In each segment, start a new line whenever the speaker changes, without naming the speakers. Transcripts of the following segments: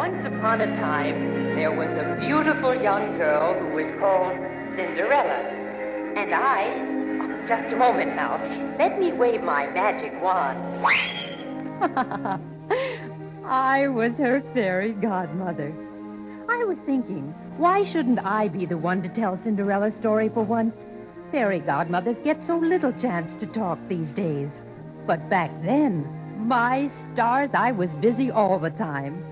Once upon a time, there was a beautiful young girl who was called Cinderella. And just a moment now, let me wave my magic wand.
I was her fairy godmother. I was thinking, why shouldn't I be the one to tell Cinderella's story for once? Fairy godmothers get so little chance to talk these days. But back then, my stars, I was busy all the time.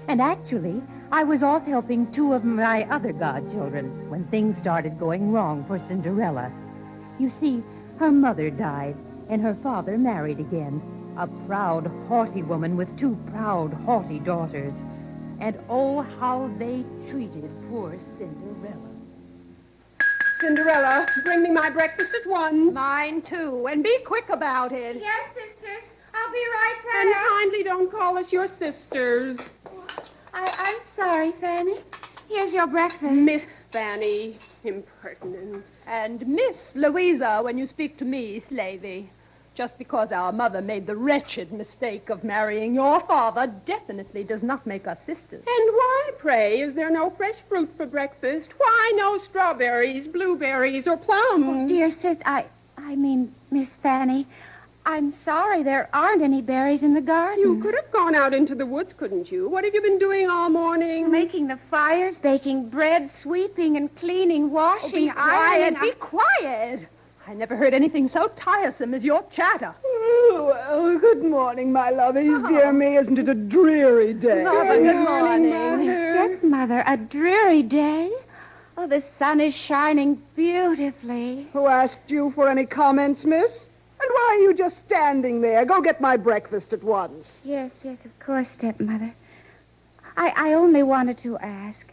And actually, I was off helping two of my other godchildren when things started going wrong for Cinderella. You see, her mother died, and her father married again, a proud, haughty woman with two proud, haughty daughters. And oh, how they treated poor Cinderella.
Cinderella, bring me my breakfast at once.
Mine, too, and be quick about it.
Yes, sisters. I'll be right back.
And kindly don't call us your sisters.
I'm sorry, Fanny. Here's your breakfast.
Miss Fanny, impertinent.
And Miss Louisa, when you speak to me, slavey. Just because our mother made the wretched mistake of marrying your father definitely does not make us sisters.
And why, pray, is there no fresh fruit for breakfast? Why no strawberries, blueberries, or plums?
Oh, dear sis, I mean, Miss Fanny, I'm sorry there aren't any berries in the garden.
You could have gone out into the woods, couldn't you? What have you been doing all morning?
Making the fires, baking bread, sweeping and cleaning, washing,
Be
ironing.
quiet, be quiet. I never heard anything so tiresome as your chatter.
Oh, well, good morning, my lovies. Dear me, isn't it a dreary day?
Mother, good morning.
Stepmother, a dreary day? Oh, the sun is shining beautifully.
Who asked you for any comments, miss? And why are you just standing there? Go get my breakfast at once.
Yes, of course, Stepmother. I only wanted to ask,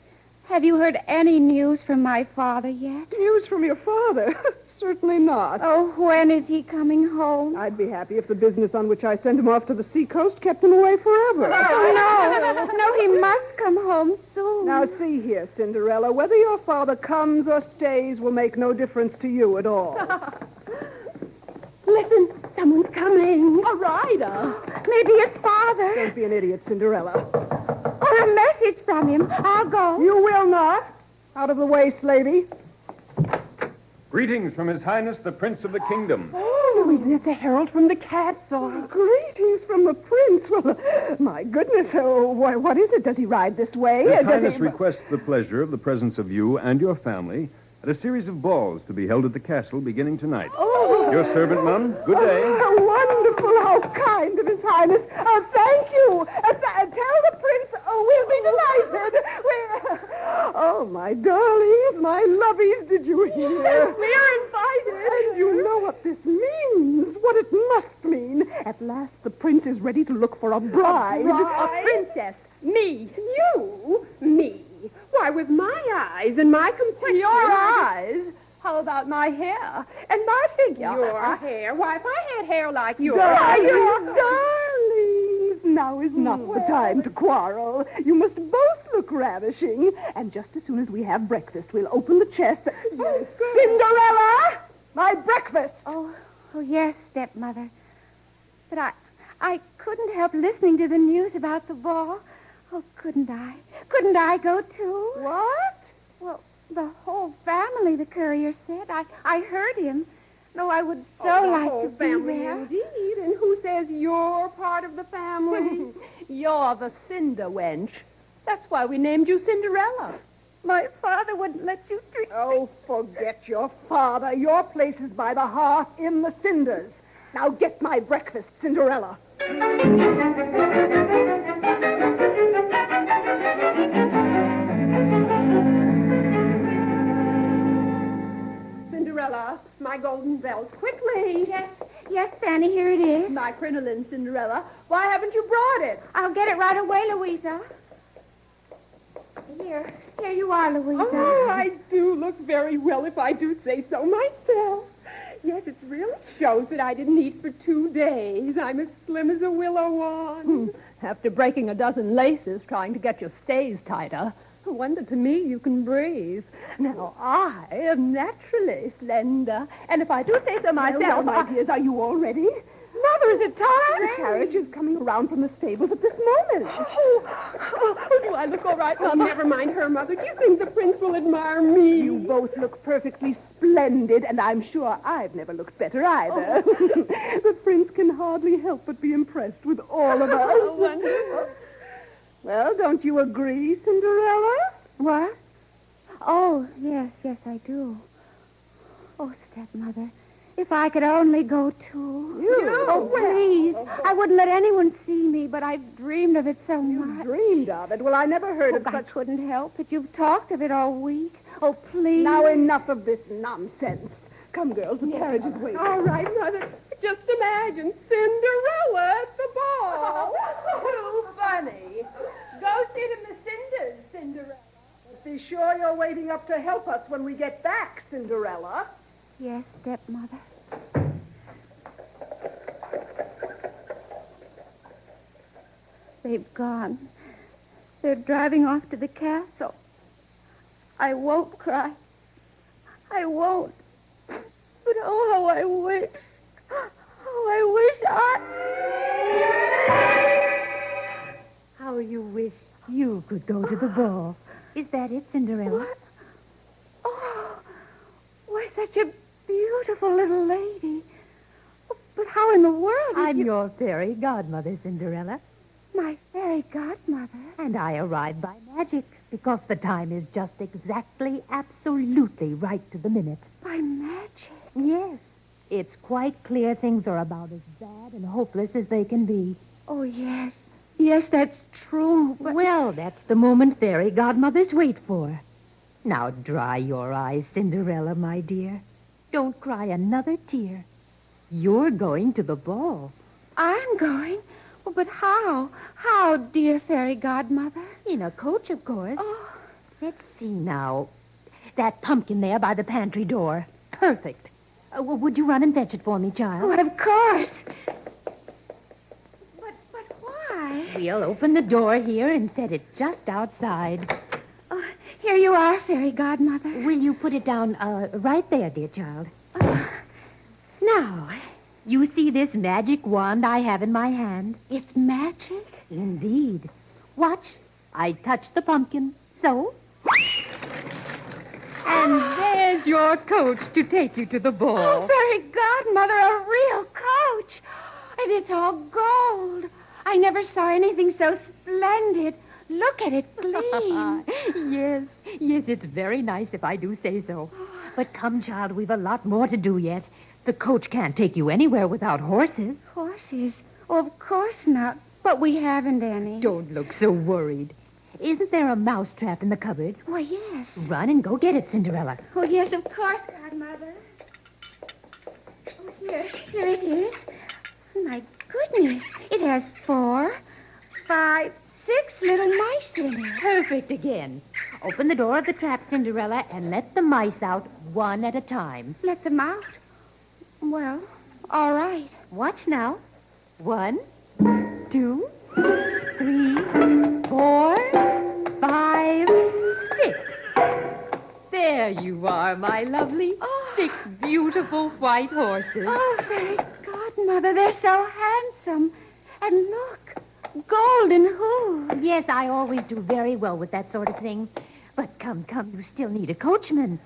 have you heard any news from my father yet?
News from your father? Certainly not.
Oh, when is he coming home?
I'd be happy if the business on which I sent him off to the seacoast kept him away forever.
No, he must come home soon.
Now, see here, Cinderella. Whether your father comes or stays will make no difference to you at all.
Listen, someone's coming.
A rider.
Maybe his father.
Don't be an idiot, Cinderella.
Or a message from him. I'll go.
You will not. Out of the way, slavey.
Greetings from His Highness, the Prince of the Kingdom.
Oh, it's a herald from the castle. Greetings from the prince. Well, my goodness, what is it? Does he ride this way?
His
Does
Highness
he...
requests the pleasure of the presence of you and your family at a series of balls to be held at the castle beginning tonight.
Oh.
Your servant, Mum. Good day.
Oh, wonderful. How kind of His Highness. Thank you. Tell the prince we'll be delighted. Oh, my darlings, my lovies, did you hear?
We are invited.
And you know what this means, what it must mean. At last, the prince is ready to look for a bride.
A princess. Me. You? Me. Why, with my eyes and my complexion...
Your eyes? How about my hair and my figure?
Your hair? Why, if I had hair like yours...
Darlings, now is not the time to quarrel. You must both look ravishing. And just as soon as we have breakfast, we'll open the chest. Yes. Cinderella, my breakfast.
Oh, yes, Stepmother. But I couldn't help listening to the news about the ball. Oh, couldn't I? Couldn't I go, too?
What?
Well, the whole family, the courier said. I heard him. No, I would so like to be
family
there.
indeed. And who says you're part of the family?
You're the Cinder wench. That's why we named you Cinderella.
My father wouldn't let you treat me.
Oh, forget your father. Your place is by the hearth in the cinders. Now get my breakfast, Cinderella.
Cinderella, my golden bells, quickly.
Yes, Fanny, here it is.
My crinoline, Cinderella. Why haven't you brought it?
I'll get it right away, Louisa. Here you are, Louisa.
Oh, I do look very well, if I do say so myself. Yes, it really shows that I didn't eat for 2 days. I'm as slim as a willow wand.
After breaking a dozen laces trying to get your stays tighter, a wonder to me you can breathe. Now, I am naturally slender, and if I do say so myself...
Well, my dears, are you all ready?
Mother, is it
The carriage is coming around from the stables at this moment.
Do I look all right, Mom? Never mind her, Mother. Do you think the prince will admire me?
You both look perfectly splendid, and I'm sure I've never looked better either. The prince can hardly help but be impressed with all of us.
Oh, wonderful.
Well, don't you agree, Cinderella?
What? Oh, yes, I do. Oh, stepmother, if I could only go too. Oh, please. I wouldn't let anyone see me, but I've dreamed of it so much.
Dreamed of it? Well, I never heard of
I
such...
couldn't help it. You've talked of it all week. Oh, please.
Now, enough of this nonsense. Come, girls, the carriage is waiting.
All right, Mother. Just imagine Cinderella at the ball.
Too funny. Go sit in the cinders, Cinderella. But be sure you're waiting up to help us when we get back, Cinderella.
Yes, stepmother. They've gone. They're driving off to the castle. I won't cry. I won't. But oh, how I wish. Oh, I wish
How you wish you could go to the ball. Is that it, Cinderella?
What? Oh, why, such a beautiful little lady. Oh, but how in the world did
I'm
you...
your fairy godmother, Cinderella.
My fairy godmother.
And I arrived by magic because the time is just exactly, absolutely right to the minute.
By magic?
Yes. It's quite clear things are about as bad and hopeless as they can be.
Oh, yes. Yes, that's true, but...
Well, that's the moment fairy godmothers wait for. Now dry your eyes, Cinderella, my dear. Don't cry another tear. You're going to the ball.
I'm going? Oh, but how? How, dear fairy godmother?
In a coach, of course.
Oh.
Let's see now. That pumpkin there by the pantry door. Perfect. Would you run and fetch it for me, child?
Oh, of course. But why?
We'll open the door here and set it just outside.
Oh, here you are, fairy godmother.
Will you put it down right there, dear child? Now, you see this magic wand I have in my hand?
It's magic?
Indeed. Watch. I touch the pumpkin. So. And there's your coach to take you to the ball.
Oh, fairy godmother, a real coach. And it's all gold. I never saw anything so splendid. Look at it gleam.
Yes, it's very nice if I do say so. But come, child, we've a lot more to do yet. The coach can't take you anywhere without horses.
Horses? Oh, of course not. But we haven't any.
Don't look so worried. Isn't there a mousetrap in the cupboard?
Why, yes.
Run and go get it, Cinderella.
Oh, yes, of course, godmother. Oh, here it is. My goodness, it has 4, 5, 6 little mice in it.
Perfect again. Open the door of the trap, Cinderella, and let the mice out one at a time.
Let them out? Well, all right.
Watch now. 1, 2, 3, 4, 5, 6. There you are, my lovely. 6 beautiful white horses.
Oh, fairy godmother, they're so handsome. And look, golden hooves.
Yes, I always do very well with that sort of thing. But come, you still need a coachman.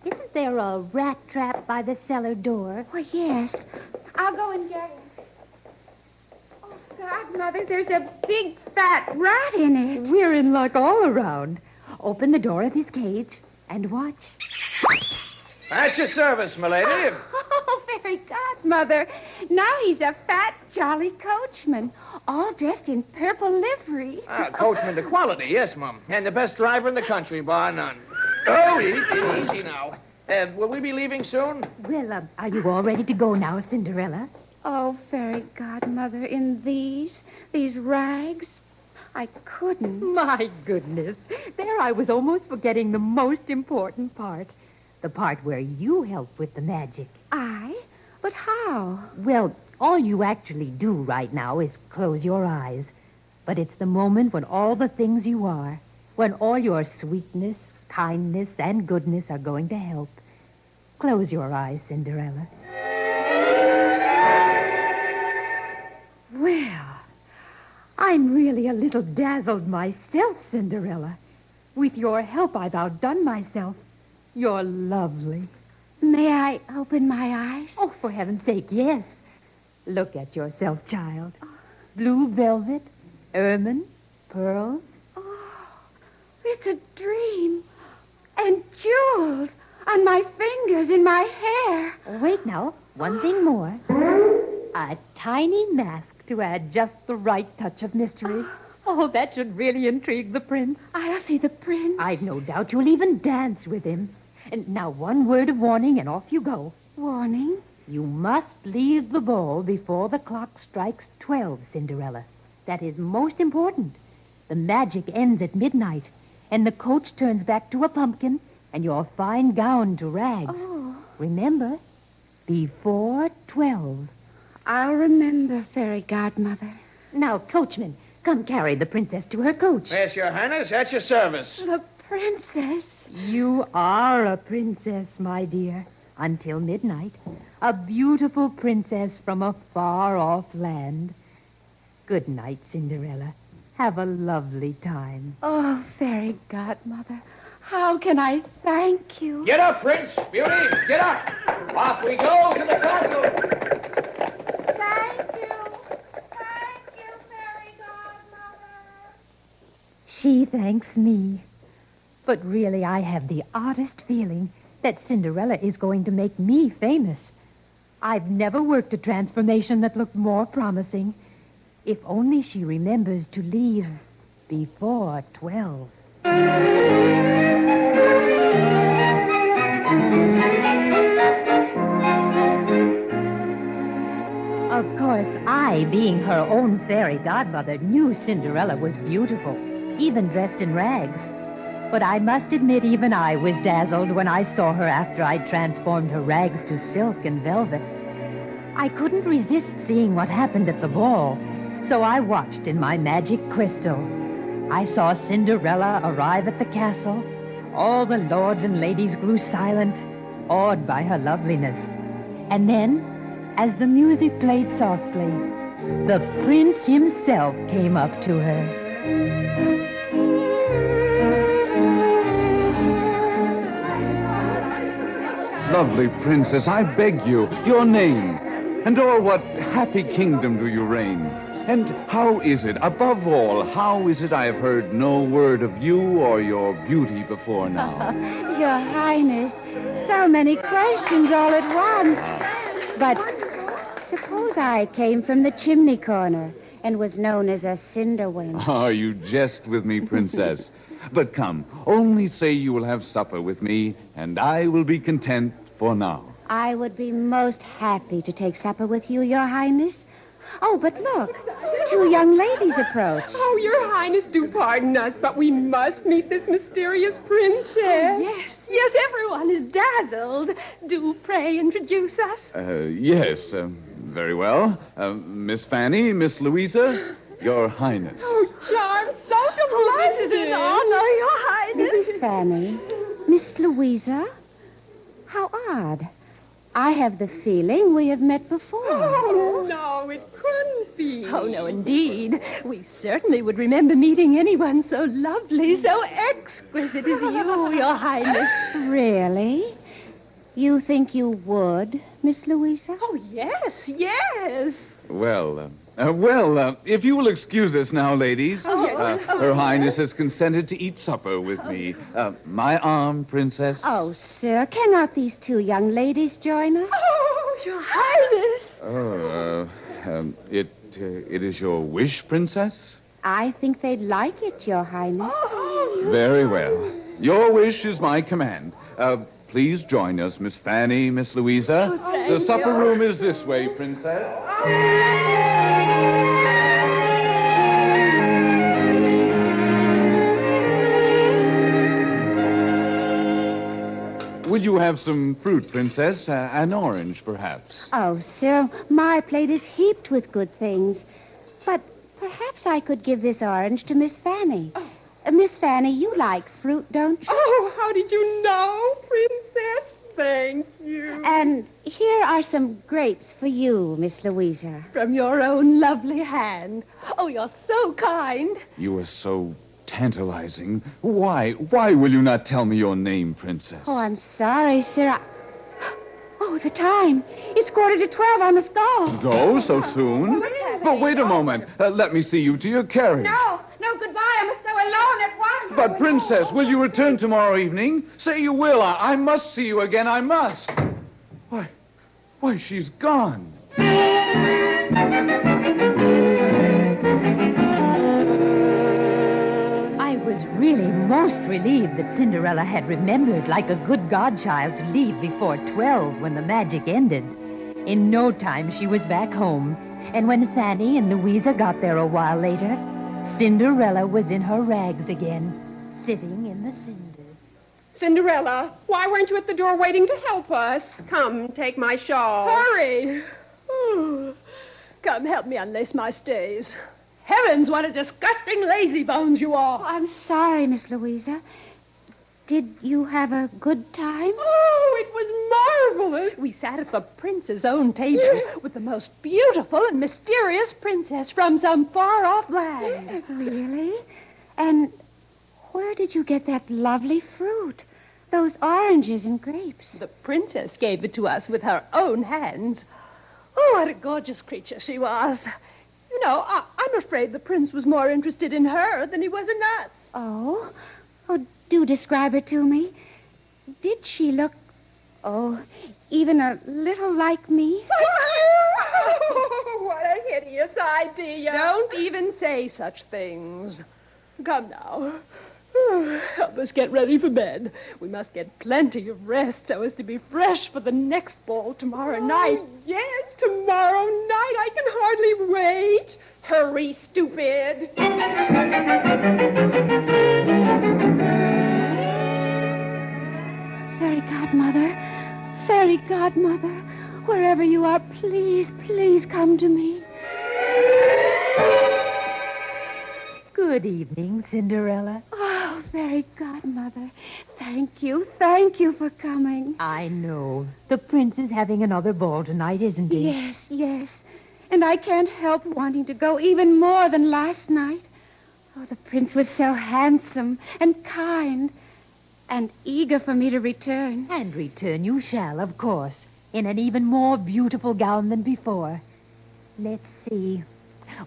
Isn't there a rat trap by the cellar door?
Why, yes. I'll go and get it. Oh, godmother, there's a big fat rat in it.
We're in luck all around. Open the door of his cage and watch.
At your service, milady.
Oh, fairy godmother. Now he's a fat, jolly coachman, all dressed in purple livery.
Coachman to quality, yes, Mum. And the best driver in the country, bar none. Oh, easy now. Will we be leaving soon?
Well, are you all ready to go now, Cinderella?
Oh, fairy godmother, in these rags, I couldn't.
My goodness. There I was almost forgetting the most important part. The part where you help with the magic.
I? But how?
Well, all you actually do right now is close your eyes. But it's the moment when all the things you are, when all your sweetness, kindness, and goodness are going to help. Close your eyes, Cinderella. I'm really a little dazzled myself, Cinderella. With your help, I've outdone myself. You're lovely.
May I open my eyes?
Oh, for heaven's sake, yes. Look at yourself, child. Blue velvet, ermine, pearls.
Oh, it's a dream. And jewels on my fingers, in my hair.
Wait now, one thing more. A tiny mask to add just the right touch of mystery. Oh, that should really intrigue the prince.
I'll see the prince.
I've no doubt you'll even dance with him. And now one word of warning and off you go.
Warning?
You must leave the ball before the clock strikes 12, Cinderella. That is most important. The magic ends at midnight, and the coach turns back to a pumpkin, and your fine gown to rags.
Oh.
Remember, before 12.
I'll remember, Fairy Godmother.
Now, coachman, come carry the princess to her coach.
Yes, Your Highness, at your service.
The princess?
You are a princess, my dear, until midnight. A beautiful princess from a far-off land. Good night, Cinderella. Have a lovely time.
Oh, Fairy Godmother, how can I thank you?
Get up, Prince. Beauty, get up. Off we go to the castle.
Thank you. Thank you, Fairy Godmother.
She thanks me. But really, I have the oddest feeling that Cinderella is going to make me famous. I've never worked a transformation that looked more promising. If only she remembers to leave before 12. Of course, I, being her own fairy godmother, knew Cinderella was beautiful, even dressed in rags. But I must admit even I was dazzled when I saw her after I'd transformed her rags to silk and velvet. I couldn't resist seeing what happened at the ball, so I watched in my magic crystal. I saw Cinderella arrive at the castle. All the lords and ladies grew silent, awed by her loveliness. And then, as the music played softly, the prince himself came up to her.
Lovely princess, I beg you, your name, and o'er what happy kingdom do you reign? And how is it, above all, how is it I have heard no word of you or your beauty before now?
Your Highness, so many questions all at once. But suppose I came from the chimney corner and was known as a Cinderwing.
Oh, you jest with me, princess. But come, only say you will have supper with me, and I will be content for now.
I would be most happy to take supper with you, Your Highness. Oh, but look, two young ladies approach.
Oh, Your Highness, do pardon us, but we must meet this mysterious princess.
Yes, everyone is dazzled. Do pray introduce us.
Yes, very well. Miss Fanny, Miss Louisa, your Highness.
Oh, charmed, so delighted.
It is an honor, Your Highness.
Mrs. Fanny, Miss Louisa, how odd. I have the feeling we have met before.
Oh, no, it couldn't be.
Oh, no, indeed. We certainly would remember meeting anyone so lovely, so exquisite as you, Your Highness.
Really? You think you would, Miss Louisa?
Oh, yes.
Well, if you will excuse us now, ladies. Her Highness has consented to eat supper with me. My arm, princess.
Oh, sir, cannot these two young ladies join us?
Oh, Your Highness.
It is your wish, princess?
I think they'd like it, Your Highness.
Very well. Your wish is my command. Please join us, Miss Fanny, Miss Louisa. The supper room is this way, princess. Would you have some fruit, princess? An orange, perhaps?
Oh, sir, my plate is heaped with good things. But perhaps I could give this orange to Miss Fanny. Miss Fanny, you like fruit, don't you?
Oh, how did you know, princess? thank you.
And here are some grapes for you, Miss Louisa.
From your own lovely hand. Oh, you're so kind.
You are so tantalizing. Why will you not tell me your name, Princess?
Oh, I'm sorry, sir. Oh, the time. It's 11:45. I must go.
Go so soon? But wait a moment. Let me see you to your carriage.
No, goodbye. I must go alone at once.
But, Princess, will you return tomorrow evening? Say you will. I must see you again. I must. Why, she's gone.
I was really most relieved that Cinderella had remembered, like a good godchild, to leave before 12 when the magic ended. In no time, she was back home. And when Fanny and Louisa got there a while later, Cinderella was in her rags again, sitting in the cinders.
Cinderella, why weren't you at the door waiting to help us? Come, take my shawl.
Hurry. Oh, come, help me unlace my stays. Heavens, what a disgusting lazybones you are.
Oh, I'm sorry, Miss Louisa. Did you have a good time?
Oh, it was marvelous. We sat at the prince's own table with the most beautiful and mysterious princess from some far-off land.
Really? And where did you get that lovely fruit? Those oranges and grapes.
The princess gave it to us with her own hands. Oh, what a gorgeous creature she was. You know, I'm afraid the prince was more interested in her than he was in us.
Oh? Oh, do describe her to me. Did she look, even a little like me?
What a hideous idea.
Don't even say such things. Come now. Help us get ready for bed. We must get plenty of rest so as to be fresh for the next ball tomorrow night.
Yes, tomorrow night. I can hardly wait. Hurry, stupid.
Fairy Godmother, wherever you are, please, please come to me.
Good evening, Cinderella.
Oh, Fairy Godmother, thank you for coming.
I know. The prince is having another ball tonight, isn't he?
Yes. And I can't help wanting to go even more than last night. Oh, the prince was so handsome and kind and eager for me to return.
And return you shall, of course, in an even more beautiful gown than before. Let's see.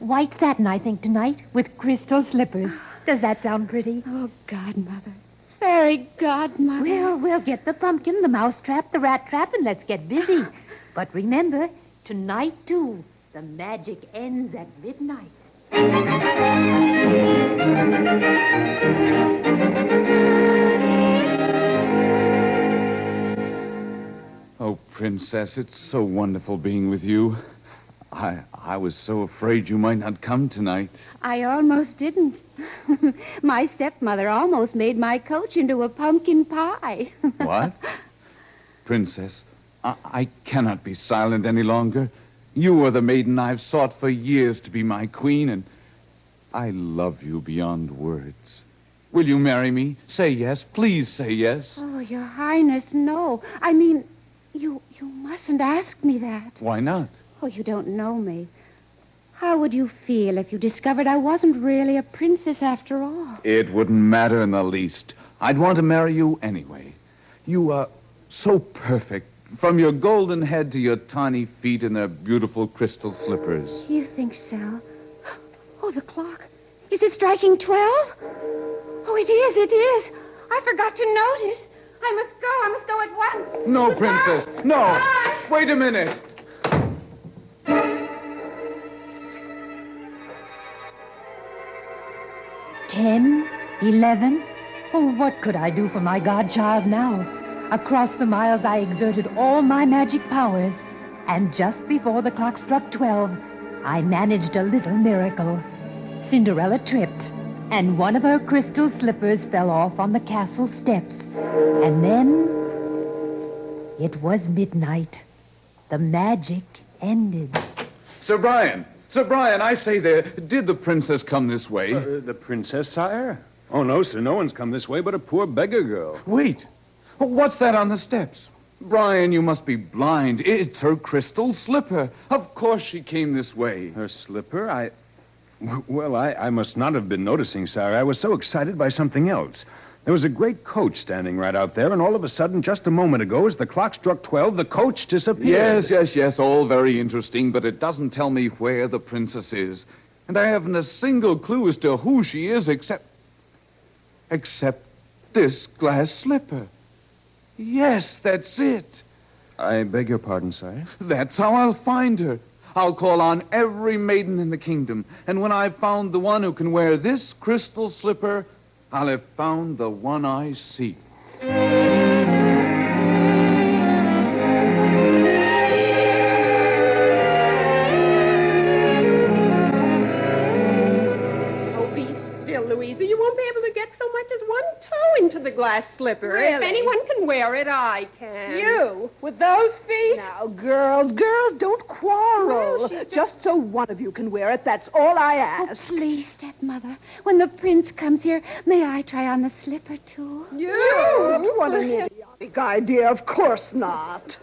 White satin, I think, tonight, with crystal slippers. Does that sound pretty?
Oh, Godmother. Fairy Godmother.
Well, we'll get the pumpkin, the mousetrap, the rat trap, and let's get busy. But remember, tonight, too, the magic ends at midnight.
Oh, Princess, it's so wonderful being with you. I was so afraid you might not come tonight.
I almost didn't. My stepmother almost made my coach into a pumpkin pie.
What? Princess, I cannot be silent any longer. You are the maiden I've sought for years to be my queen, and I love you beyond words. Will you marry me? Say yes. Please say yes.
Oh, Your Highness, no. I mean, you mustn't ask me that.
Why not?
Oh, you don't know me. How would you feel if you discovered I wasn't really a princess after all?
It wouldn't matter in the least. I'd want to marry you anyway. You are so perfect, from your golden head to your tiny feet in their beautiful crystal slippers.
You think so? Oh, the clock. Is it striking 12? Oh, it is. I forgot to notice. I must go at once.
No,
Goodbye.
Princess, no.
Goodbye.
Wait a minute.
10, 11. Oh, what could I do for my godchild now? Across the miles I exerted all my magic powers, and just before the clock struck 12, I managed a little miracle. Cinderella tripped, and one of her crystal slippers fell off on the castle steps. And then it was midnight. The magic ended.
Sir Brian, I say there, did the princess come this way?
The princess, sire? Oh, no, sir, no one's come this way but a poor beggar girl.
Wait, what's that on the steps? Brian, you must be blind. It's her crystal slipper. Of course she came this way.
Her slipper? Well, I must not have been noticing, sire. I was so excited by something else. There was a great coach standing right out there, and all of a sudden, just a moment ago, as the clock struck 12, the coach disappeared.
Yes, all very interesting, but it doesn't tell me where the princess is. And I haven't a single clue as to who she is except this glass slipper. Yes, that's it.
I beg your pardon, sire?
That's how I'll find her. I'll call on every maiden in the kingdom, and when I've found the one who can wear this crystal slipper, I'll have found the one I seek.
Oh, be still, Louisa. You won't be able to get so much as one toe into the glass slipper.
Really?
If anyone can wear it, I can.
You, with those feet? Now, girls, don't quarrel.
Well,
just so one of you can wear it, that's all I
Oh,
ask.
please, stepmother. When the prince comes here, may I try on the slipper, too?
You? What an idiotic idea. Of course not.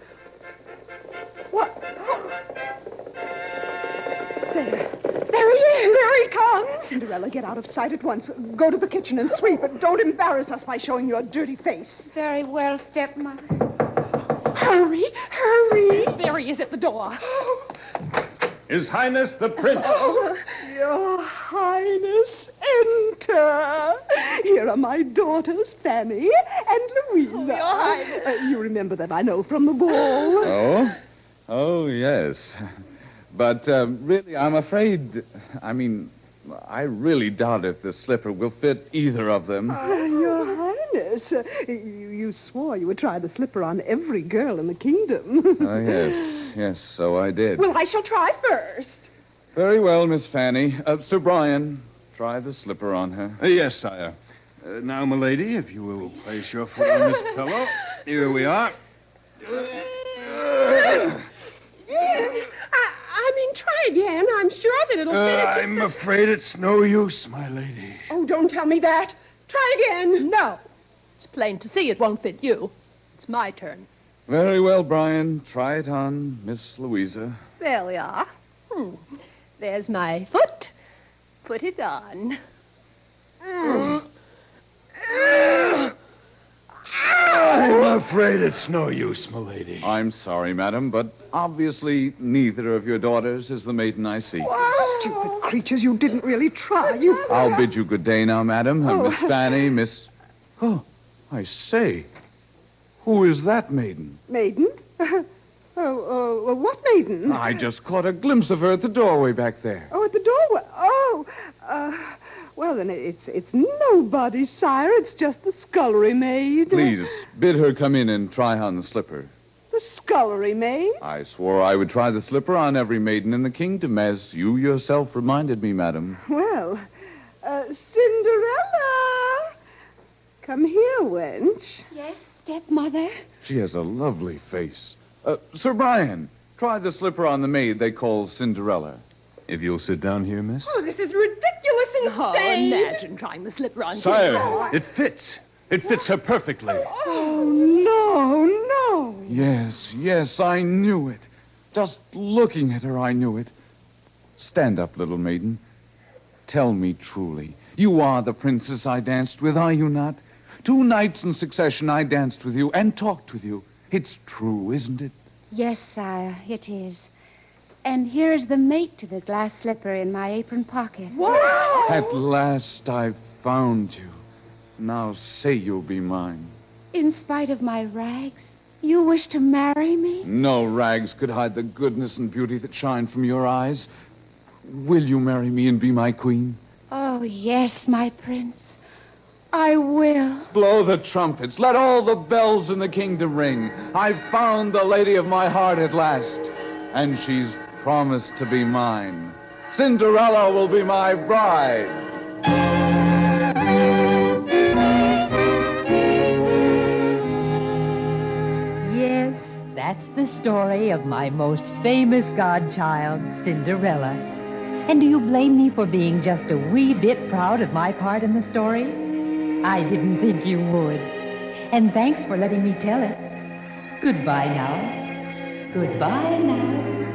What? There he is. There he comes. Cinderella, get out of sight at once. Go to the kitchen and sweep, but don't embarrass us by showing your dirty face.
Very well, stepmother.
Hurry, hurry. There he is at the door.
His Highness the Prince.
Your Highness, enter. Here are my daughters, Fanny and Louisa.
Your Highness.
You remember them, I know, from the ball.
Oh? Oh, yes. But really, I'm afraid, I really doubt if the slipper will fit either of them.
Your Highness, you swore you would try the slipper on every girl in the kingdom.
Oh, yes, so I did.
Well, I shall try first.
Very well, Miss Fanny. Sir Brian, try the slipper on her.
Yes, sire. Now, milady, if you will place your foot on this pillow. Here we are.
Try again. I'm sure that it'll fit.
I'm afraid it's no use, my lady.
Oh, don't tell me that. Try again.
No. It's plain to see it won't fit you. It's my turn.
Very well, Brian. Try it on Miss Louisa.
There we are. There's my foot. Put it on.
I'm afraid it's no use, my lady.
I'm sorry, madam, but obviously neither of your daughters is the maiden I seek.
Stupid creatures, you didn't really try.
I'll bid you good day now, madam. Miss Fanny, Miss... Oh, I say. Who is that maiden?
Maiden? What maiden?
I just caught a glimpse of her at the doorway back there.
Oh, at the doorway. Well, then it's nobody, sire. It's just the scullery maid.
Please, bid her come in and try on the slipper.
The scullery maid?
I swore I would try the slipper on every maiden in the kingdom, as you yourself reminded me, madam.
Well, Cinderella. Come here, wench.
Yes, stepmother?
She has a lovely face. Sir Brian, try the slipper on the maid they call Cinderella.
If you'll sit down here, miss.
Oh, this is ridiculous and
Oh,
insane.
imagine trying the slipper on.
Sire, it fits. It fits her perfectly.
Oh, no.
Yes, I knew it. Just looking at her, I knew it. Stand up, little maiden. Tell me truly, you are the princess I danced with, are you not? 2 nights in succession I danced with you and talked with you. It's true, isn't it?
Yes, sire, it is. And here is the mate to the glass slipper in my apron pocket.
Wow!
At last I've found you. Now say you'll be mine.
In spite of my rags, you wish to marry me?
No rags could hide the goodness and beauty that shine from your eyes. Will you marry me and be my queen?
Oh, yes, my prince. I will.
Blow the trumpets. Let all the bells in the kingdom ring. I've found the lady of my heart at last. And she's promised to be mine. Cinderella will be my bride.
Yes, that's the story of my most famous godchild, Cinderella. And do you blame me for being just a wee bit proud of my part in the story? I didn't think you would. And thanks for letting me tell it. Goodbye now. Goodbye now.